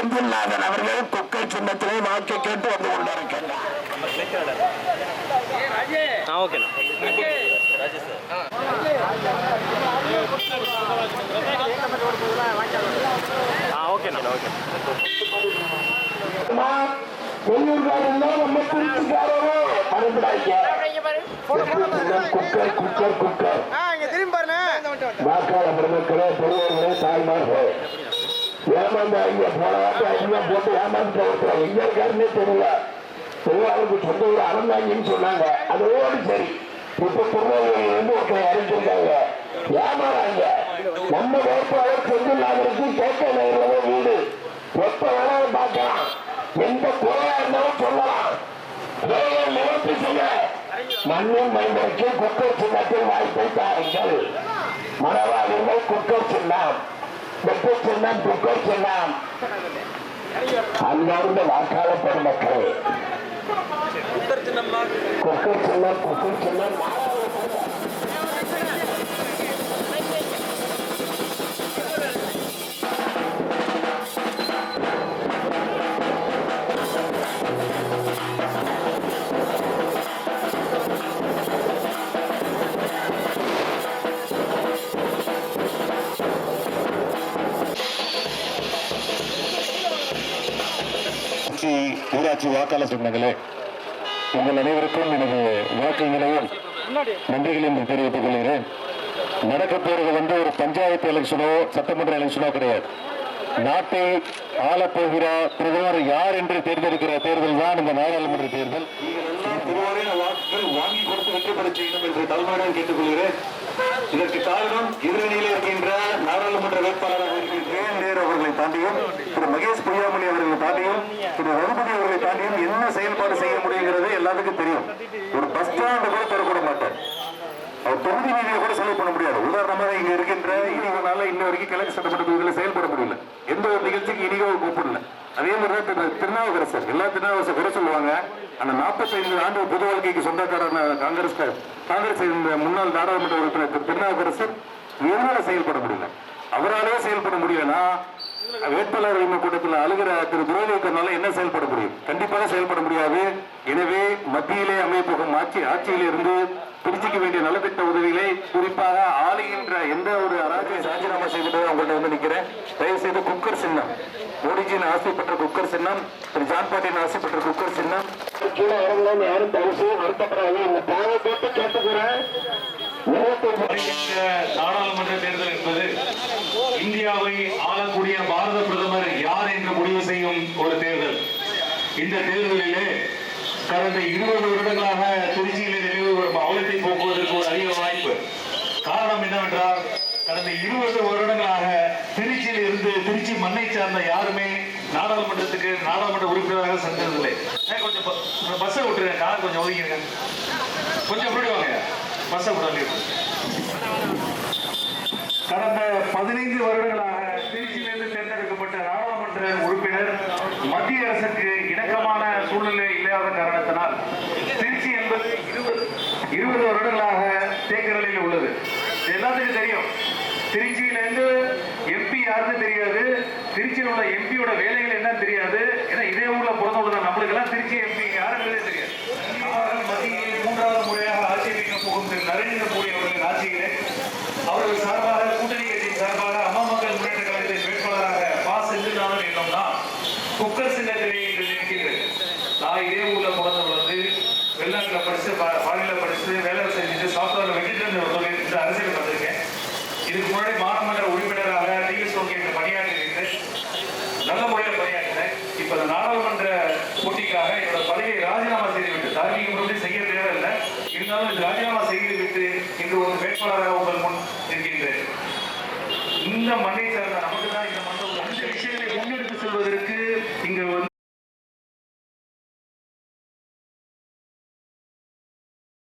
செந்தில்நாதன் அவர்கள் குக்கர் சின்னத்திலே வாக்கு கேட்டு வந்து கொண்டிருக்கின்றார். நம்ம திருச்சிக்காரோ மறந்துடாங்க. குக்கர் குக்கர் குக்கர் வாக்காள பெருமக்களே, பெரியவர்களே, தாய்மார்களே, ஏமாந்தாங்க போன வாட்டி அதிகமா போட்டு ஏமாந்து இருக்கிறாங்க. எங்க இருக்காருன்னே தெரியல. பெருவாளுக்கு சொந்த ஊர் அறந்தாங்கன்னு சொன்னாங்க. அதோடு சரி, இப்ப திருநெல்வேலியிலிருந்து ஒருத்தர் அறிஞ்சிருக்காங்க. ஏமாறாங்க. நம்ம வேட்பாளர் செந்தில்நாதனுக்கு கேட்க நேரில் வீடு எப்ப வேணாலும் பார்க்கலாம். எந்த குறையா இருந்தாலும் சொல்லலாம். நிவர்த்தி செய்ய மண்ணின் மைந்தருக்கு குக்கர் சின்னத்தில் வாய்ப்பை தாருங்கள். மனவாதிகள் குக்கர் சின்னம், வெற்றி சின்னம், குக்கர் சின்னம். அன்பார்ந்த வாக்காளர் பெருமக்களே, குக்கர் சின்னம், குக்கர் சின்னம். ஊராட்சி வாக்காளர் சொந்தங்களே, உங்கள் அனைவருக்கும் எனது வாக்குகளையும் நன்றிகளையும் தெரிவித்துக் கொள்கிறேன். நடக்க போறது ஒரு பஞ்சாயத்து எலெக்ஷனோ சட்டமன்ற எலெக்ஷனோ கிடையாது. நாட்டை ஆளப்போகிற பிரதமர் யார் என்று தேர்ந்தெடுக்கிற தேர்தல் தான் இந்த நாடாளுமன்ற தேர்தல். வாக்குகள் வாங்கி கொடுத்து வெற்றி பெற செய்யணும் என்று தலைமையிடம் கேட்டுக் கொள்கிறேன். இதற்கு காரணம் எதிரணியில் இருக்கின்ற நாடாளுமன்ற வேட்பாளராக இருக்கின்ற நேரு அவர்களை தாண்டியும், திரு மகேஷ் பொய்யாமொழி அவர்களை தாண்டியும், திரு ரகுபதி அவர்களை தாண்டியும் என்ன செயல்பாடு செய்ய முடியுங்கிறது எல்லாத்துக்கும் தெரியும். ஒரு பஸ் ஸ்டாண்ட் கூட தரக்கூட மாட்டார். அவர் தொகுதி நீதியை கூட செலவு பண்ண முடியாது. உதாரணமாக இங்க இருக்கின்ற இனிகளால இன்ன வரைக்கும் கிழக்கு சட்டமன்ற தொகுதியில் செயல்பட முடியல. எந்த ஒரு நிகழ்ச்சிக்கு இனிகோ கூப்பிடல. அதே மாதிரிதான் திருநாவுக்கரசர், எல்லா திருநாவுக்கரசர் குறை சொல்லுவாங்க. அந்த 45 ஆண்டு பொது வாழ்க்கைக்கு சொந்தக்காரன காங்கிரஸ் முன்னாள் நாடாளுமன்ற உறுப்பினர் திரு திருநாவுக்கரசர் எதனால செயல்பட முடியல? அவராலே செயல்பட முடியலன்னா வேட்பாளர் கூட்டத்தில் அழுகிற திரு துரோகினால என்ன செயல்பட முடியும்? கண்டிப்பாக செயல்பட முடியாது. எனவே மத்தியிலே அமைப்போகும் ஆட்சியில் இருந்து திருச்சிக்கு வேண்டிய நலத்திட்ட உதவிகளை குறிப்பாக ஆளுகின்ற எந்த ஒரு அராஜ்ய ராஜினாமா செய்துட்டு அவங்கள்ட்ட வந்து நிற்கிறேன். தயவு செய்து குக்கர் சின்னம், மோடிஜியின் ஆசைப்பட்ட குக்கர் சின்னம், திரு ஜான் பாட்டின் ஆசைப்பட்ட குக்கர் சின்னம் கீழே இறங்கலன்னு யாரும் தயவு செய்து வருத்தப்படாது. இந்த தேவை போட்டு கேட்டுக்கிறேன். நாடாளுமன்ற தேர்தல் என்பது இந்தியாவை ஆளக்கூடிய பாரத பிரதமர் யார் என்று முடிவு செய்யும் ஒரு தேர்தல். இந்த தேர்தலிலே கடந்த 20 வருடங்களாக திருச்சியில் நிலவு ஒரு அவலத்தை போக்குவதற்கு ஒரு அரிய வாய்ப்பு. காரணம் என்னவென்றால், கடந்த 20 வருடங்களாக திருச்சியில் இருந்து திருச்சி மண்ணை சார்ந்த யாருமே நாடாளுமன்ற உறுப்பினராக சென்றதில்லை. கொஞ்சம் பஸ்ஸை விட்டுருங்க, கார் கொஞ்சம் ஒதுக்கிடுங்க, கொஞ்சம் விடுவாங்க பஸ்ஸை விடாது. கடந்த 15 வருடங்களாக திருச்சியிலிருந்து தேர்ந்தெடுக்கப்பட்ட நாடாளுமன்ற உறுப்பினர் மத்திய அரசுக்கு இணக்கமான சூழ்நிலை இல்லாத காரணத்தினால் திருச்சி என்பது 20 வருடங்களாக தேக்கநிலையில் உள்ளது. எல்லாத்துக்கும் தெரியும். திருச்சியிலிருந்து எம்பி யாருன்னு தெரியாது, திருச்சியில் உள்ள எம்பியோட வேலைகள் என்னன்னு தெரியாது. ஏன்னா இதே ஊர்ல பிறந்த உள்ள நம்மளுக்கு எல்லாம் திருச்சி எம்பி யாருன்னு தெரியாது. மத்தியில் 3வது முறையாக ஆட்சி அமைக்க போகும் திரு நரேந்திர மோடி அவர்களின் ஆட்சியிலே அவர்கள் சார்பாக கூட்டணி கட்சியின் சார்பாக அம்மா மக்கள் முன்னேற்ற கழகத்தின் வேட்பாளராக பா செந்தில்நாதன் என்னும்னா குக்கர் சின்னத்திலே இன்று நிற்கின்றது. நான் இதே ஊர்ல பிறந்து வளர்ந்து வெளிநாட்டுல படிச்சு பாலியில படிச்சு வேலை செஞ்சுட்டு சாப்ட்வேர்ல வெற்றிட்டு இந்த அரசியல் வந்திருக்கேன். இதுக்கு முன்னாடி மாநகர உறுப்பினராக டிஎஸ் பணியாற்றிருக்கிறேன். நல்ல முறையில் பணியாற்றினேன். இப்ப இந்த நாடாளுமன்ற போட்டிக்காக என்னோட பதவியை ராஜினாமா செய்துவிட்டு, தார்மீக முறையில் செய்ய தேவையில்லை, இருந்தாலும் இது ராஜினாமா செய்துவிட்டு இன்று ஒரு வேட்பாளராக உங்கள் முன் இருக்கின்றேன். இந்த மண்ணை சேர்ந்த நமக்கு தான்